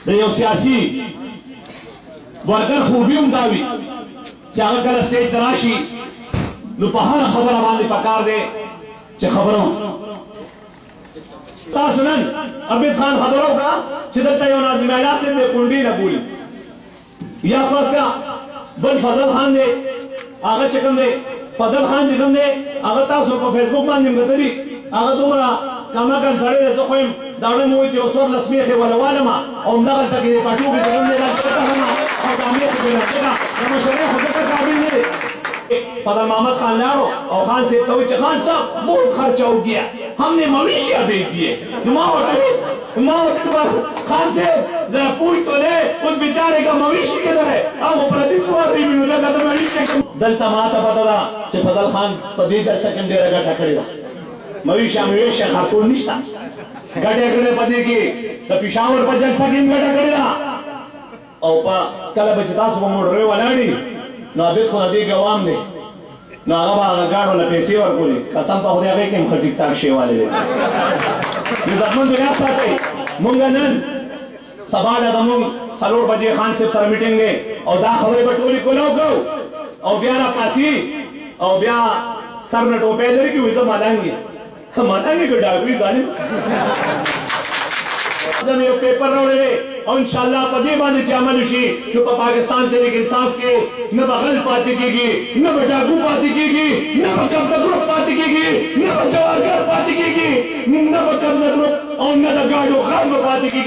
यो सियासी वर्कर खूबी उमदावी चाहे कर स्टेज तराशी नुपहर खबर बांधे पकार दे चे खबरों ता सुनन अबीद खान खबरों का चिदता यो नाज़िम आला से दे कुंडी न बोली या फर्स्ट का बन फजल खान दे आगे चिकन दे फजल खान चिकन दे आगे तासो पर फेसबुक बांधे मगतरी आगे तुम्हारा कामा कर सड़े दे तो कोई दावड़े मुझे जो सोर लस्मी है वाला वाला मा और नगल तक ये पाटू भी चिकन दे लगता है ना और कामिया को लगता है ना शरीर खुद का काबिल नहीं फजल मोहम्मद खान लाओ और खान से तो खान साहब बहुत खर्चा हो गया हमने मवेशियां बेच दिए माओ खान से जरा पूछ तो ले उस बेचारे का मवेशी किधर है अब दल तमाता पता चे फजल खान पदीज सेकंड डेरा गटा करेगा मवेशिया खातून निष्ठा गटे करे पदी की तो पिशावर पर जलसा किन गटा करेगा और पा कल बचता सो मोड़ रे वालाड़ी ना देख ना दे गवाम ने ना आगा गाड़ो ना पैसे और कोई कसम pa होने आगे के खटिक ताक शे वाले ये जमन दुनिया साथे मुंगनन सवाल दमुंग सलोर बजे खान से सर मीटिंग में और दा खबरे बटोली को लोग और ब्यारा पासी और ब्या सर न टोपे दे की विजो मानेंगे को डाकवी जाने जब ये पेपर रोले और इंशाल्लाह पदी बाने चामल शी जो पाकिस्तान तहरीक इंसाफ के न बगल पार्टी की न बजागू पार्टी की न कब्जा ग्रुप पार्टी की न जवाहर पार्टी की न कब्जा ग्रुप और न लगाड़ो खान पार्टी की